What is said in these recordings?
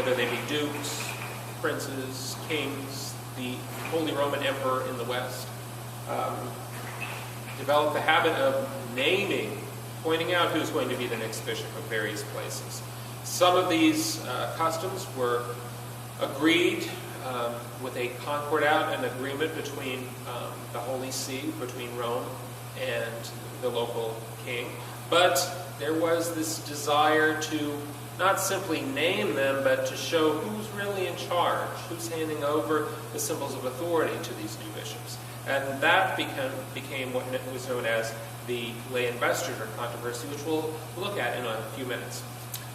whether they be dukes, princes, kings, the Holy Roman Emperor in the West, developed the habit of naming, pointing out who's going to be the next bishop of various places. Some of these customs were agreed with a concordat, an agreement between the Holy See, between Rome and the local king. But there was this desire to not simply name them, but to show who's really in charge, who's handing over the symbols of authority to these new bishops. And that became what was known as the lay investiture controversy, which we'll look at in a few minutes.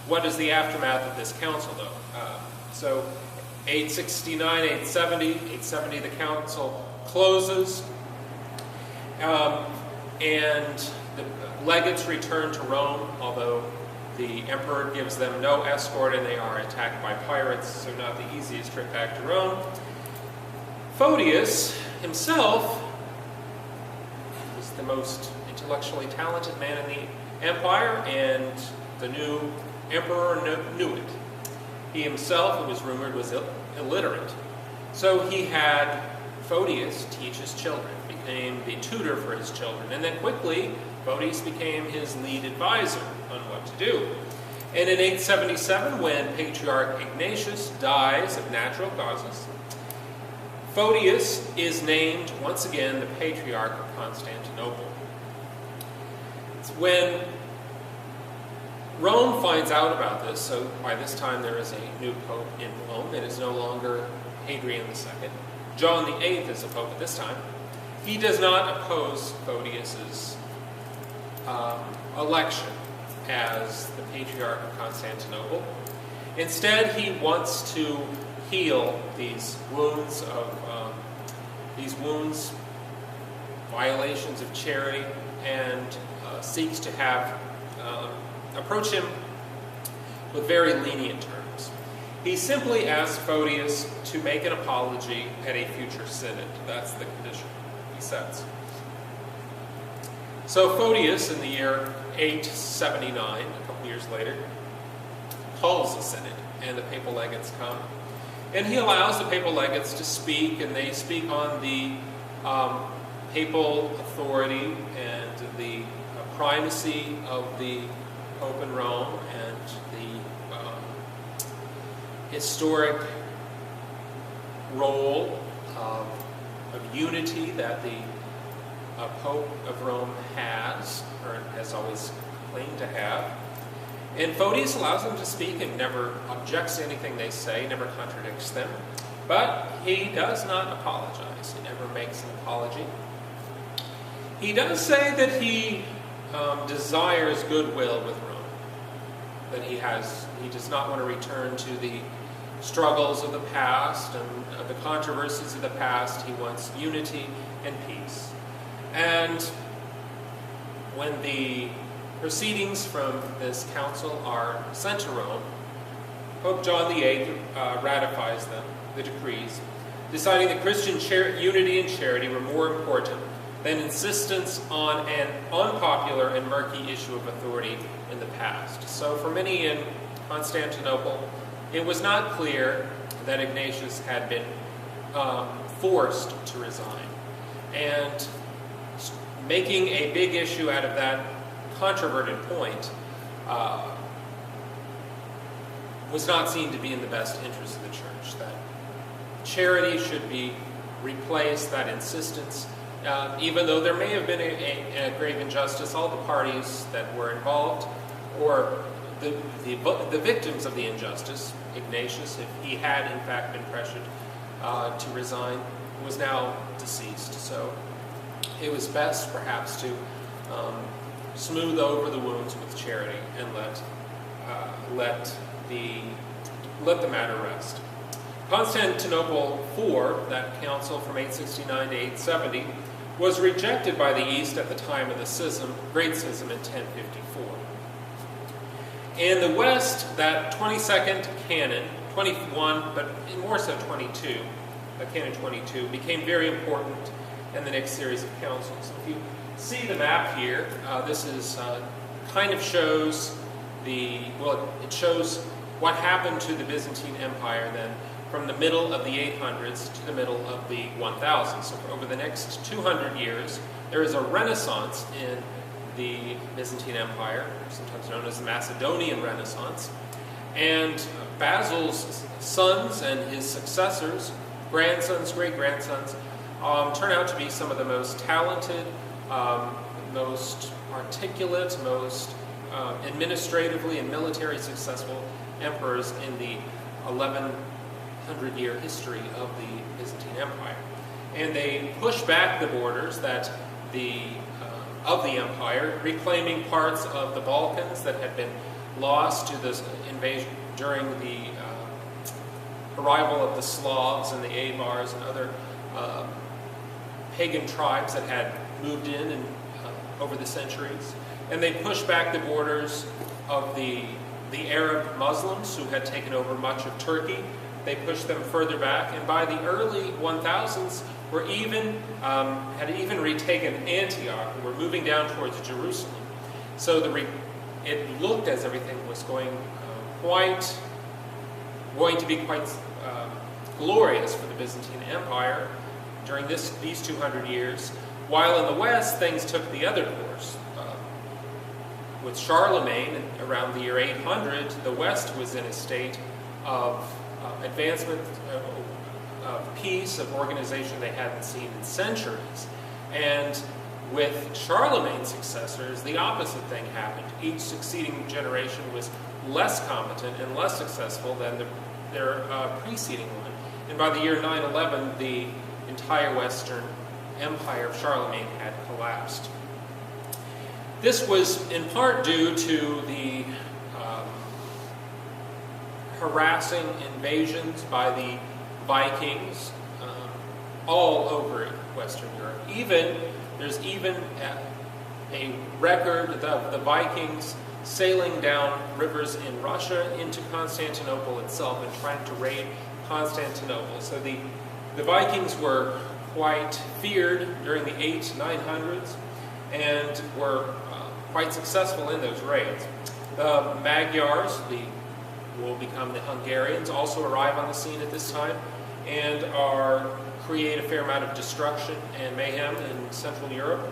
What is the aftermath of this council, though? So 869, 870, the council closes, and the legates return to Rome, although the emperor gives them no escort and they are attacked by pirates, so not the easiest trip back to Rome. Photius himself was the most intellectually talented man in the empire, and the new emperor knew it. He himself, it was rumored, was illiterate. So he had Photius teach his children, became the tutor for his children, and then quickly Photius became his lead advisor on what to do. And in 877, when Patriarch Ignatius dies of natural causes, Photius is named once again the Patriarch of Constantinople. It's when Rome finds out about this, so by this time there is a new pope in Rome. It is no longer Hadrian II. John VIII is the pope at this time. He does not oppose Photius's election as the Patriarch of Constantinople. Instead, he wants to heal these wounds, violations of charity, and seeks to approach him with very lenient terms. He simply asks Photius to make an apology at a future synod. That's the condition he sets. So Photius, in the year 879, a couple years later, calls a synod, and the papal legates come. And he allows the papal legates to speak, and they speak on the papal authority and the primacy of the Pope in Rome and the historic role of unity that the Pope of Rome has, or has always claimed to have. And Photius allows them to speak and never objects to anything they say, never contradicts them. But he does not apologize. He never makes an apology. He does say that he desires goodwill with Rome, that he does not want to return to the struggles of the past and the controversies of the past. He wants unity and peace. And when the proceedings from this council are sent to Rome, Pope John VIII ratifies them, the decrees, deciding that Christian unity and charity were more important than insistence on an unpopular and murky issue of authority in the past. So for many in Constantinople, it was not clear that Ignatius had been forced to resign. And making a big issue out of that controverted point was not seen to be in the best interest of the church. That charity should be replaced, that insistence, even though there may have been a grave injustice, all the parties that were involved, or the victims of the injustice, Ignatius, if he had in fact been pressured to resign, was now deceased. So it was best perhaps to smooth over the wounds with charity and let the matter rest. Constantinople IV, that council from 869 to 870, was rejected by the East at the time of the Great Schism in 1054. In the West, that 22nd canon, 21, but more so 22, canon 22, became very important in the next series of councils. If you see the map here, this is kind of shows it shows what happened to the Byzantine Empire then from the middle of the 800s to the middle of the 1000s. So for over the next 200 years, there is a renaissance in the Byzantine Empire, sometimes known as the Macedonian Renaissance. And Basil's sons and his successors, grandsons, great-grandsons, turn out to be some of the most talented, most articulate, most administratively and military successful emperors in the 1100-year history of the Byzantine Empire. And they push back the borders of the empire, reclaiming parts of the Balkans that had been lost to this invasion during the arrival of the Slavs and the Avars and other pagan tribes that had moved in and over the centuries. And they pushed back the borders of the Arab Muslims who had taken over much of Turkey. They pushed them further back, and by the early 1000s, had even retaken Antioch and were moving down towards Jerusalem. So it looked as everything was going to be quite glorious for the Byzantine Empire during these 200 years, while in the West things took the other course. With Charlemagne, around the year 800, the West was in a state of advancement, of peace, of organization they hadn't seen in centuries. And with Charlemagne's successors, the opposite thing happened. Each succeeding generation was less competent and less successful than their preceding one. And by the year 911, the entire Western Empire of Charlemagne had collapsed. This was in part due to the harassing invasions by the Vikings all over Western Europe. There's even a record of the Vikings sailing down rivers in Russia into Constantinople itself and trying to raid Constantinople. So the Vikings were quite feared during the 900s and were quite successful in those raids. The Magyars, will become the Hungarians, also arrive on the scene at this time and create a fair amount of destruction and mayhem in Central Europe.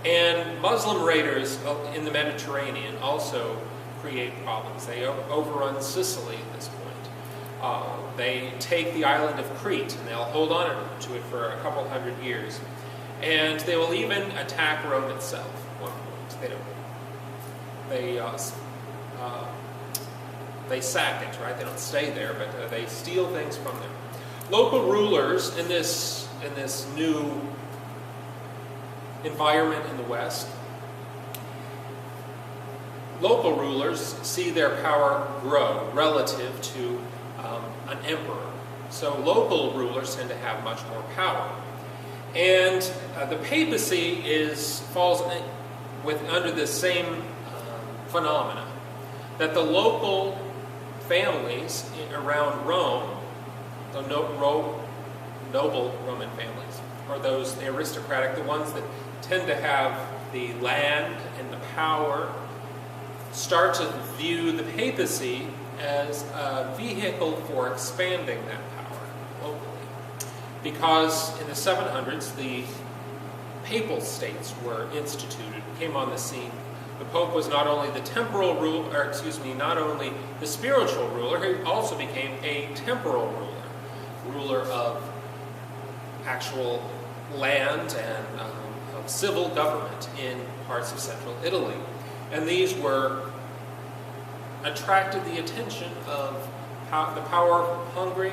And Muslim raiders in the Mediterranean also create problems. They overrun Sicily at this point. They take the island of Crete and they'll hold on to it for a couple hundred years. And they will even attack Rome itself at one point. They sack it, right? They don't stay there, but they steal things from them. Local rulers in this new environment in the West, local rulers see their power grow relative to an emperor. So local rulers tend to have much more power. And the papacy falls under the same phenomena, that the local families around Rome, the noble Roman families, or the aristocratic, the ones that tend to have the land and the power, start to view the papacy as a vehicle for expanding that power locally. Because in the 700s, the papal states were instituted, came on the scene. The Pope was not only the not only the spiritual ruler, he also became a temporal ruler of actual land and of civil government in parts of central Italy. And these attracted the attention of the power-hungry,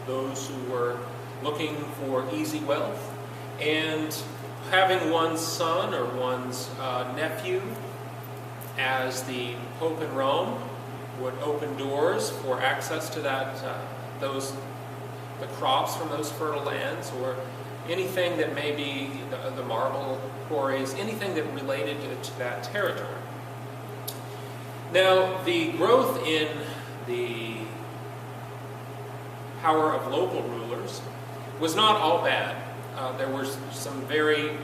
those who were looking for easy wealth, and having one's son or one's nephew as the Pope in Rome would open doors for access to the crops from those fertile lands, or anything that may be the marble quarries, anything that related to that territory. Now, the growth in the power of local rulers was not all bad. There were some very